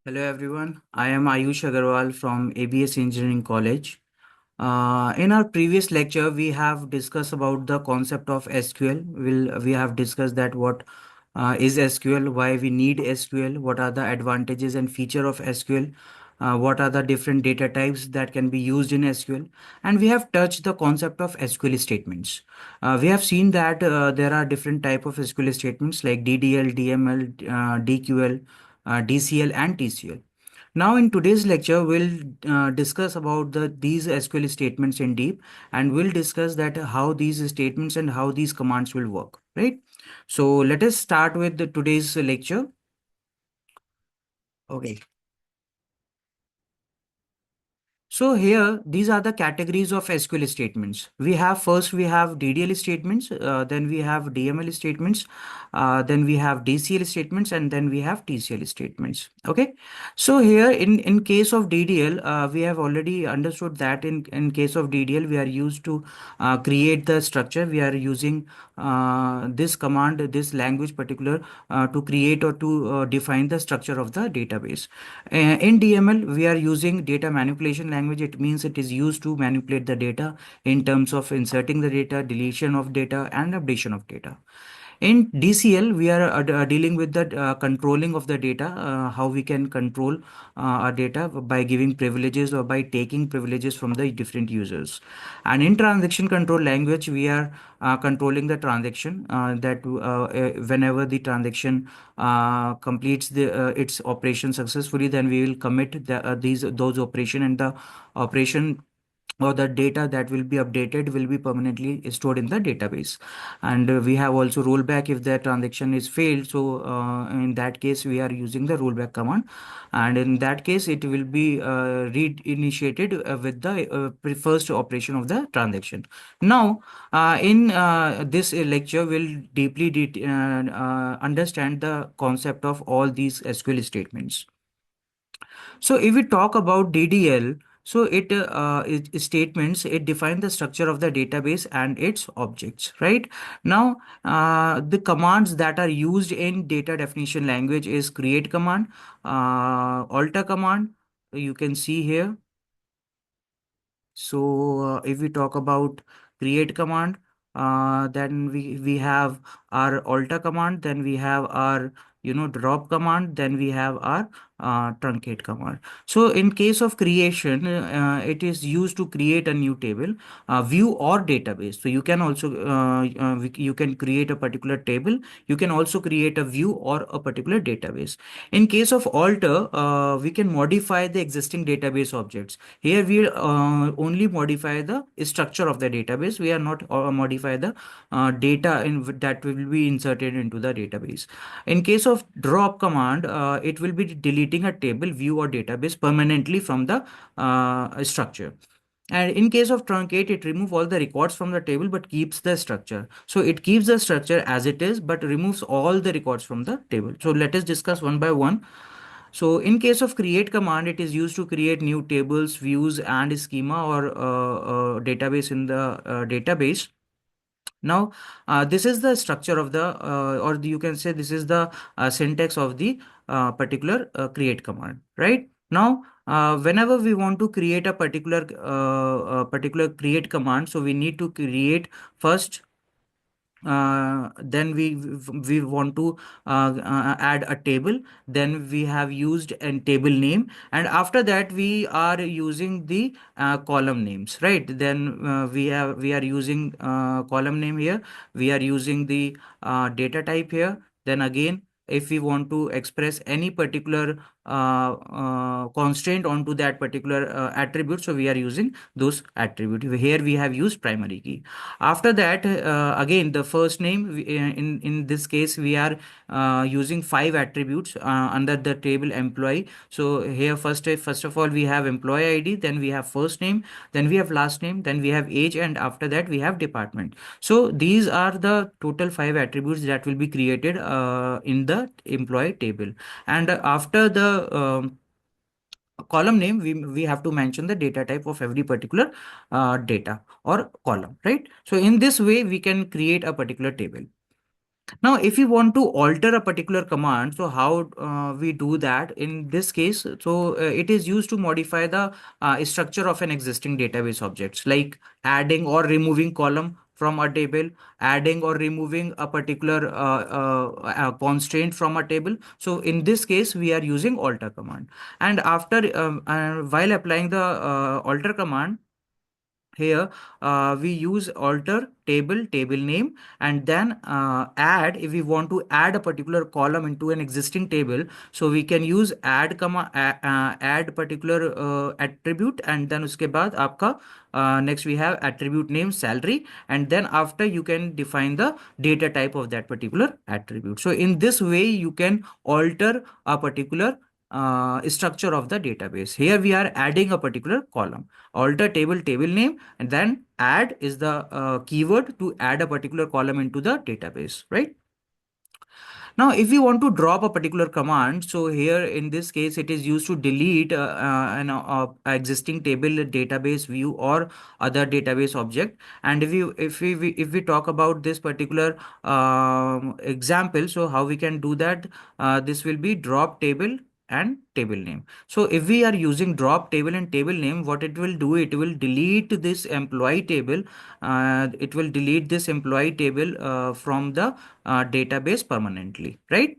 Hello everyone, I am Ayush Agarwal from ABS Engineering College. In our previous lecture, we have discussed about the concept of SQL. We have discussed that what is SQL, why we need SQL, what are the advantages and feature of SQL, what are the different data types that can be used in SQL, and we have touched the concept of SQL statements. We have seen that there are different type of SQL statements like DDL, DML, DQL, DCL, and TCL. Now, in today's lecture, we'll discuss about these SQL statements in deep, and we'll discuss that how these statements and how these commands will work, right? So let us start with today's lecture. Okay. So here, these are the categories of SQL statements. We have DDL statements, then we have DML statements, then we have DCL statements, and then we have TCL statements. Okay. So here, in case of DDL, we have already understood that in case of DDL, we are used to create the structure. We are using this command, this language particular, to create or to define the structure of the database. In DML, we are using data manipulation language. It means it is used to manipulate the data in terms of inserting the data, deletion of data, and updation of data. In DCL, we are dealing with the controlling of the data, how we can control our data by giving privileges or by taking privileges from the different users. And in transaction control language, we are controlling the transaction that whenever the transaction completes its operation successfully, then we will commit those operation, and the operation or the data that will be updated will be permanently stored in the database. And we have also rollback if the transaction is failed. So in that case, we are using the rollback command, and in that case, it will be reinitiated with the first operation of the transaction. Now, in this lecture, we'll deeply understand the concept of all these SQL statements. So if we talk about DDL, so it statements, it defines the structure of the database and its objects, right? Now, the commands that are used in data definition language is create command, alter command, you can see here. So if we talk about create command, then we have our alter command, then we have our drop command, then we have our truncate command. So in case of creation, it is used to create a new table, view, or database. So you can also you can create a particular table, you can also create a view or a particular database. In case of alter, we can modify the existing database objects. Here we only modify the structure of the database. We are not modify the data that will be inserted into the database. In case of drop command, it will be deleting a table, view, or database permanently from the structure. And in case of truncate, it removes all the records from the table but keeps the structure. So it keeps the structure as it is but removes all the records from the table. So let us discuss one by one. So in case of create command, it is used to create new tables, views, and schema or database in the database. Now, this is the structure of the, you can say this is the syntax of the particular create command, right? Now, whenever we want to create a particular create command, so we need to create first, then we want to add a table, then we have used a table name, and after that we are using the column names, right? Then we are using column name here, we are using the data type here. Then again, if we want to express any particular constraint onto that particular attribute, so we are using those attribute. Here we have used primary key. After that, again, the first name, in this case, we are using 5 attributes under the table employee. So here first of all, we have employee ID, then we have first name, then we have last name, then we have age, and after that we have department. So these are the total 5 attributes that will be created in the employee table. And after the column name, we have to mention the data type of every particular data or column, right? So in this way, we can create a particular table. Now, if you want to alter a particular command, so how we do that in this case? So it is used to modify the structure of an existing database objects, like adding or removing column from a table, adding or removing a particular constraint from a table. So in this case, we are using alter command. And after while applying the alter command, here we use alter table name, and then add. If we want to add a particular column into an existing table, so we can use add comma add particular attribute, and then uske baad aapka next we have attribute name salary, and then after you can define the data type of that particular attribute. So in this way you can alter a particular structure of the database. Here we are adding a particular column. Alter table name, and then add is the keyword to add a particular column into the database, right? Now, if you want to drop a particular command, so here in this case, it is used to delete an existing table, database view, or other database object. And if we talk about this particular example, so how we can do that? This will be drop table and table name. So if we are using drop table and table name, what it will do, it will delete this employee table. It will delete this employee table from the database permanently, right?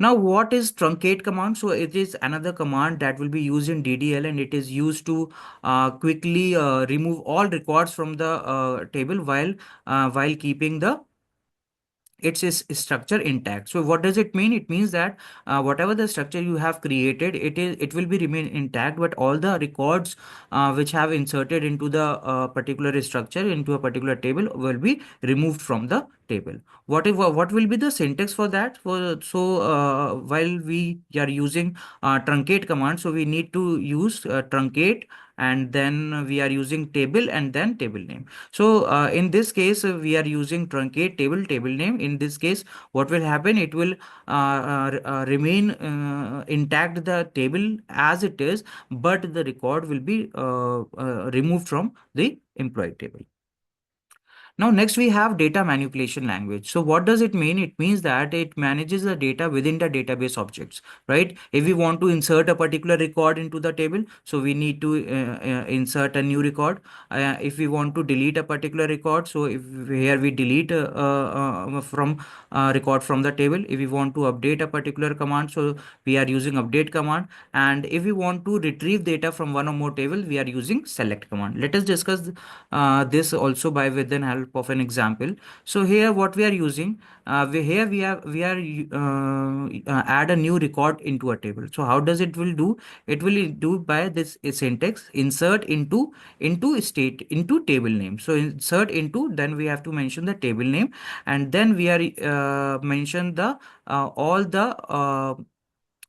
Now, what is truncate command? So it is another command that will be used in DDL, and it is used to quickly remove all records from the table while keeping the its is structure intact. So what does it mean? It means that whatever the structure you have created, it will be remain intact, but all the records which have inserted into the particular structure into a particular table will be removed from the table. What will be the syntax for that? While we are using truncate command, so we need to use truncate, and then we are using table and then table name. So in this case, we are using truncate table name. In this case, what will happen? It will remain intact the table as it is, but the record will be removed from the employee table. Now, next we have data manipulation language. So what does it mean? It means that it manages the data within the database objects, right? If we want to insert a particular record into the table, so we need to insert a new record. If we want to delete a particular record, so if here we delete from record from the table. If we want to update a particular command, so we are using update command. And if we want to retrieve data from one or more table, we are using select command. Let us discuss this also by with the help of an example. So here what we are using, we are add a new record into a table. So how does it will do? It will do by this syntax: insert into table name. So insert into, then we have to mention the table name, and then we are mention the all the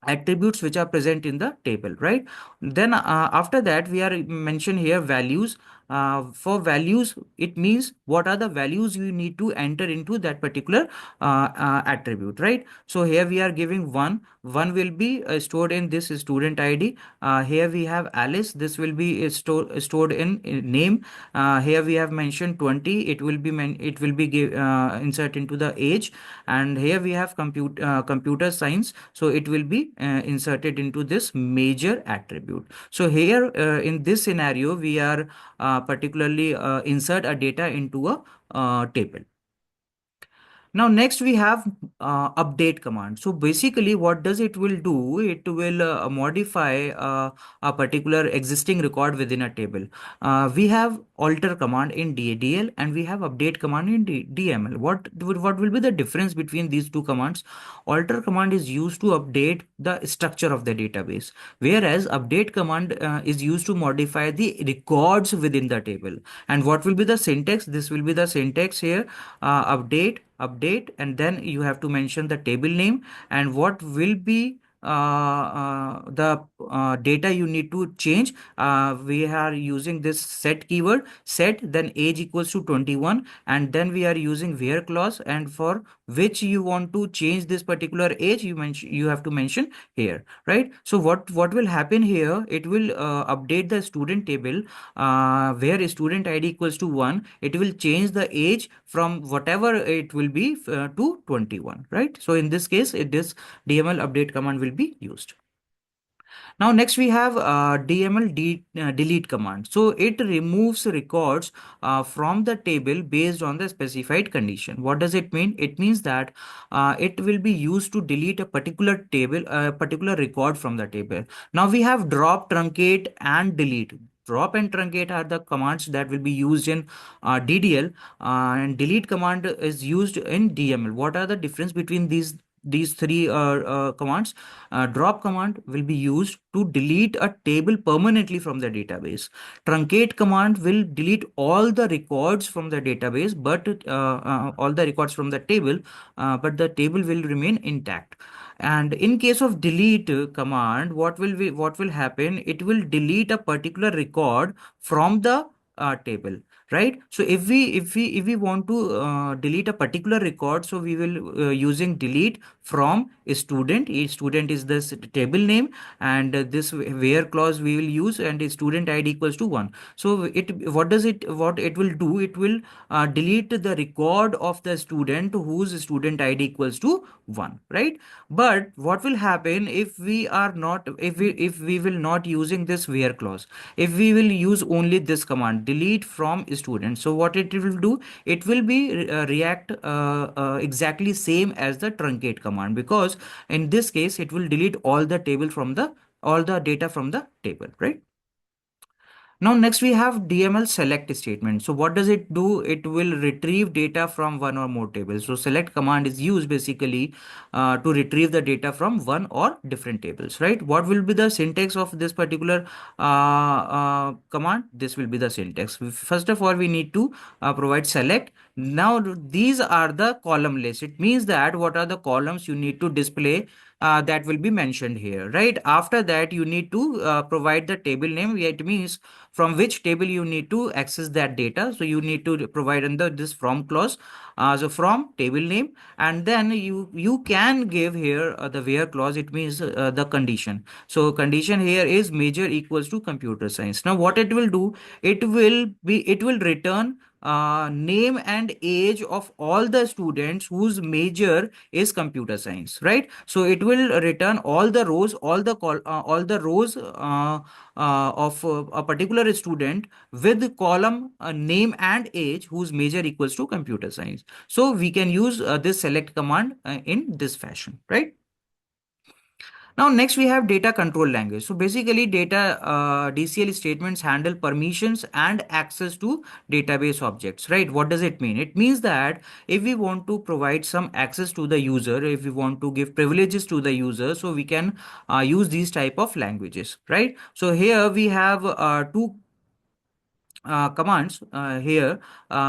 attributes which are present in the table, right? Then after that we are mention here values. For values, it means what are the values you need to enter into that particular attribute, right? So here we are giving one will be stored in this student ID. Here we have Alice, this will be stored in name. Here we have mentioned 20, it will be insert into the age. And here we have computer science, so it will be inserted into this major attribute. So here in this scenario we are particularly insert a data into a table. Now next we have update command. So basically what does it will do? It will modify a particular existing record within a table. We have alter command in DDL and we have update command in DML. What will be the difference between these two commands? Alter command is used to update the structure of the database, whereas update command is used to modify the records within the table. And what will be the syntax? This will be the syntax here: update, and then you have to mention the table name, and what will be the data you need to change, we are using this set keyword, set, then age equals to 21, and then we are using where clause, and for which you want to change this particular age, you have to mention here, right? So what will happen here, it will update the student table, where student id equals to 1, it will change the age from whatever it will be to 21, right? So in this case, this dml update command will be used. Now, next we have delete command. So it removes records from the table based on the specified condition. What does it mean? It means that it will be used to delete a particular table, a particular record from the table. Now we have drop, truncate, and delete. Drop and truncate are the commands that will be used in DDL, and delete command is used in DML. What are the difference between these three commands? Drop command will be used to delete a table permanently from the database. Truncate command will delete all the records from the database, but all the records from the table, but the table will remain intact. And in case of delete command, what will happen? It will delete a particular record from the table, right? So if we want to delete a particular record, so we will using delete from a student. A student is this table name, and this where clause we will use, and a student id equals to 1. So what it will do, it will delete the record of the student whose student id equals to 1, right? But what will happen if we are not, if we will not using this where clause, if we will use only this command, delete from student, so what it will do, it will be react exactly same as the truncate command, because in this case it will delete all the data from the table, right? Now, next we have DML select statement. So what does it do? It will retrieve data from one or more tables. So select command is used basically to retrieve the data from one or different tables, right? What will be the syntax of this particular command? This will be the syntax. First of all, we need to provide select. Now, these are the column list. It means that what are the columns you need to display, that will be mentioned here, right? After that, you need to provide the table name. It means from which table you need to access that data. So you need to provide under this from clause. So from table name, and then you can give here the where clause. It means the condition. So condition here is major equals to computer science. Now what it will do, it will return name and age of all the students whose major is computer science, right? So it will return all the rows, all the rows of a particular student with column name and age whose major equals to computer science. So we can use this select command in this fashion, right? Now, next we have data control language. So basically data DCL statements handle permissions and access to database objects, right? What does it mean? It means that if we want to provide some access to the user, if we want to give privileges to the user, so we can use these type of languages, right? So here we have two commands here.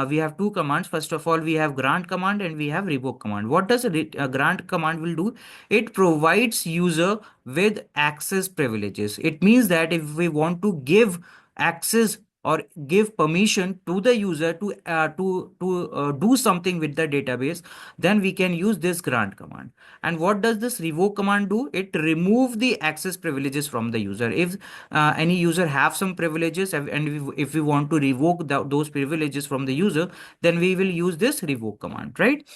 We have two commands. First of all, we have grant command and we have revoke command. What does a grant command will do? It provides user with access privileges. It means that if we want to give access or give permission to the user to do something with the database, then we can use this grant command. And what does this revoke command do? It remove the access privileges from the user. If any user have some privileges, and if we want to revoke those privileges from the user, then we will use this revoke command, right?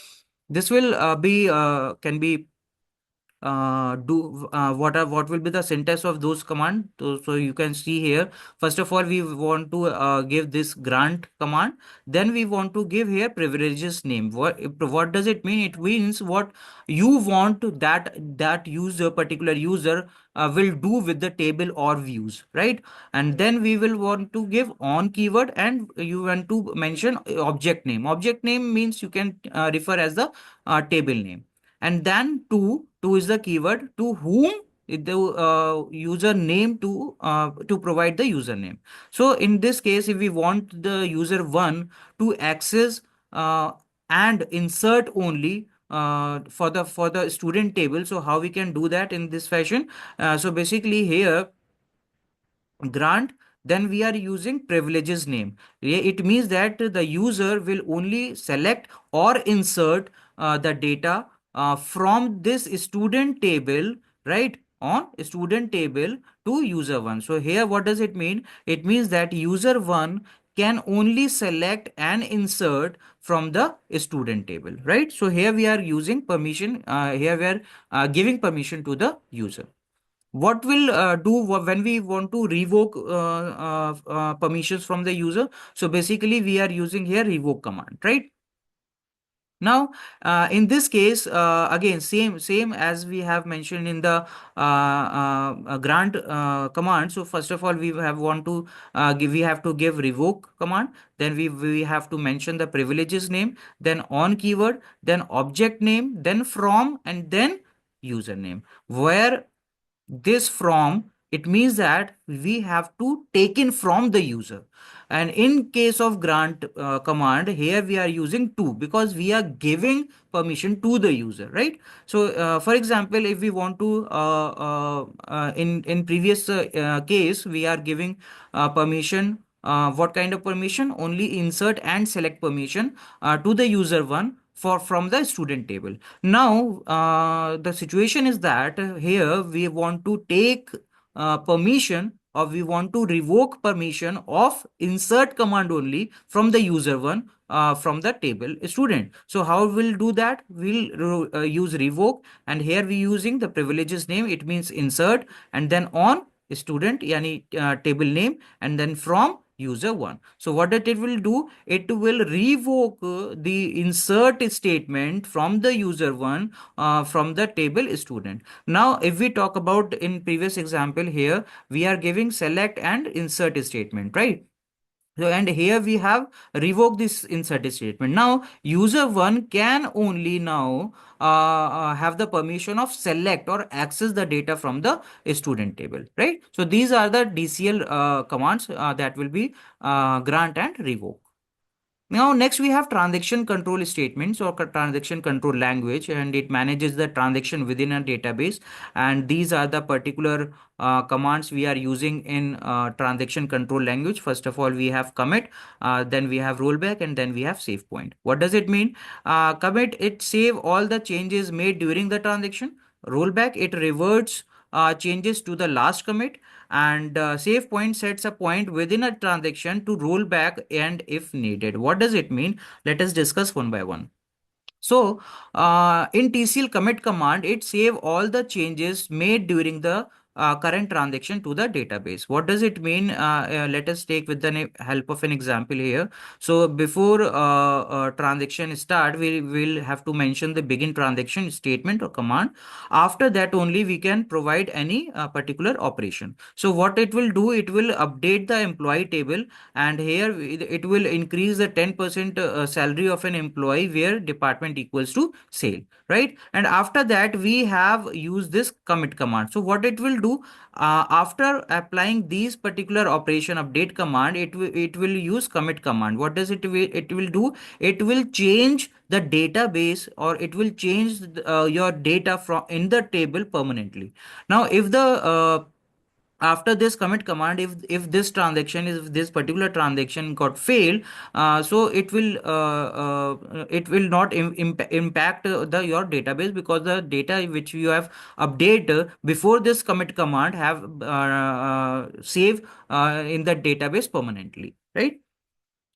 This will be can be do what will be the syntax of those command. So you can see here, first of all, we want to give this grant command, then we want to give here privileges name. What does it mean? It means what you want that user, particular user, will do with the table or views, right? And then we will want to give on keyword, and you want to mention object name means you can refer as the table name. And then to is the keyword to whom the user name to provide the username. So in this case, if we want the user one to access and insert only for the student table. So how we can do that in this fashion? So basically here, grant, then we are using privileges name. It means that the user will only select or insert the data from this student table, right, on student table to user one. So here what does it mean? It means that user one can only select and insert from the student table, right? So here we are using permission, here we are giving permission to the user. What will when we want to revoke permissions from the user? So basically we are using here revoke command, right? Now, in this case, again, same as we have mentioned in the grant command. So first of all, we have to give revoke command. Then we have to mention the privileges name, then on keyword, then object name, then from, and then username. Where this from, it means that we have to take in from the user. And in case of grant command, here we are using to, because we are giving permission to the user, right? So for example, if we want to in previous case, we are giving permission, what kind of permission? Only insert and select permission to the user one for from the student table. Now, the situation is that here we want to take permission, or we want to revoke permission of insert command only from the user one from the table student. So how we'll do that? We'll use revoke, and here we using the privileges name. It means insert, and then on student, yani table name, and then from user one. So what it will do? It will revoke the insert statement from the user one from the table student. Now, if we talk about in previous example here, we are giving select and insert statement, right? So, and here we have revoke this insert statement. Now, user one can only now have the permission of select or access the data from the student table, right? So, these are the DCL commands that will be grant and revoke. Now, next we have transaction control statements or transaction control language, and it manages the transaction within a database. And these are the particular commands we are using in transaction control language. First of all, we have commit, then we have rollback, and then we have save point. What does it mean? Commit, it save all the changes made during the transaction. Rollback, it reverts changes to the last commit, and save point sets a point within a transaction to roll back and if needed. What does it mean? Let us discuss one by one. So in TCL commit command, it save all the changes made during the current transaction to the database. What does it mean? Let us take with the help of an example here. So before transaction start, we will have to mention the begin transaction statement or command. After that only we can provide any particular operation. So what it will do, it will update the employee table, and here it will increase the 10% salary of an employee where department equals to sale, right? And after that we have used this commit command. So what it will do, after applying these particular operation update command, it will use commit command. What does it will do? It will change the database, or it will change your data from in the table permanently. Now if the after this commit command, if this transaction, if this particular transaction got failed, so it will not impact the your database, because the data which you have updated before this commit command have saved in the database permanently, right?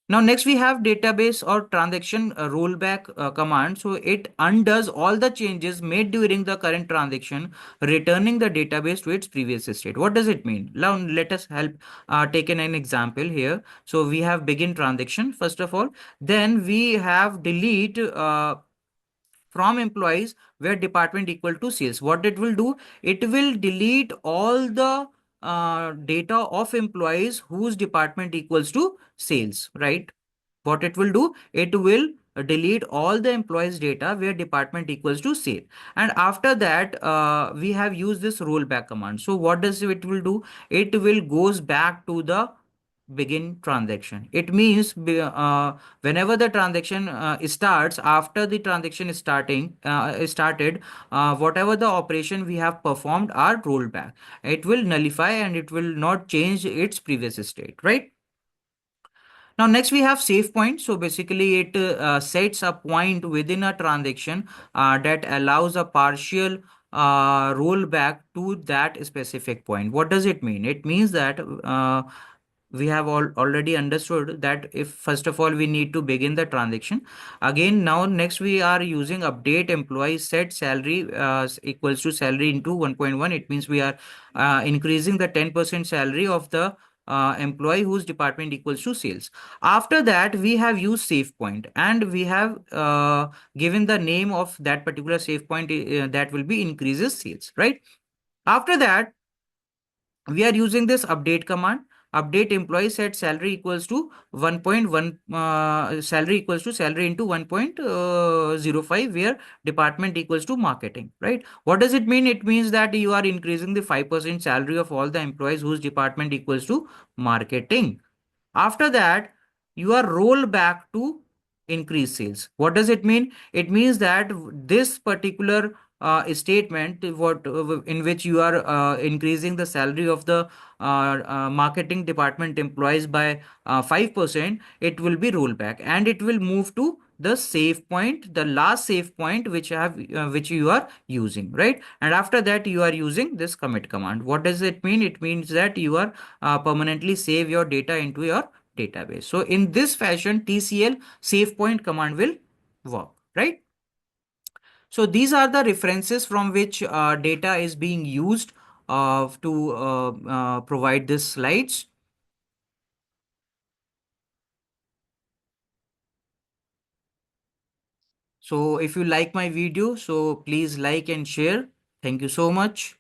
Now, next we have database or transaction rollback command. So it undoes all the changes made during the current transaction, returning the database to its previous state. What does it mean? Now, let us help take an example here. So we have begin transaction, first of all. Then we have delete from employees where department equal to sales. What it will do? It will delete all the data of employees whose department equals to sales, right? What it will do? It will delete all the employees data where department equals to sale. And after that, we have used this rollback command. So what does it will do? It will goes back to the begin transaction. It means whenever the transaction starts, after the transaction is started, whatever the operation we have performed are rolled back. It will nullify and it will not change its previous state, right? Now, next we have save point. So basically, it sets a point within a transaction that allows a partial rollback to that specific point. What does it mean? It means that we have already understood that if first of all we need to begin the transaction again. Now next we are using update employee set salary equals to salary into 1.1. It means we are increasing the 10% salary of the employee whose department equals to sales. After that we have used save point and we have given the name of that particular save point that will be increases sales, right? After that we are using this update command. Update employee set salary equals to 1.1 salary equals to salary into 1.05, where department equals to marketing, right? What does it mean? It means that you are increasing the 5% salary of all the employees whose department equals to marketing. After that, you are roll back to increase sales. What does it mean? It means that this particular statement, what in which you are increasing the salary of the marketing department employees by 5%, it will be rolled back and it will move to the save point, the last save point which you are using, right? And after that you are using this commit command. What does it mean? It means that you are permanently save your data into your database. So in this fashion, TCL save point command will work, right? So these are the references from which data is being used to provide these slides. So if you like my video, so please like and share. Thank you so much.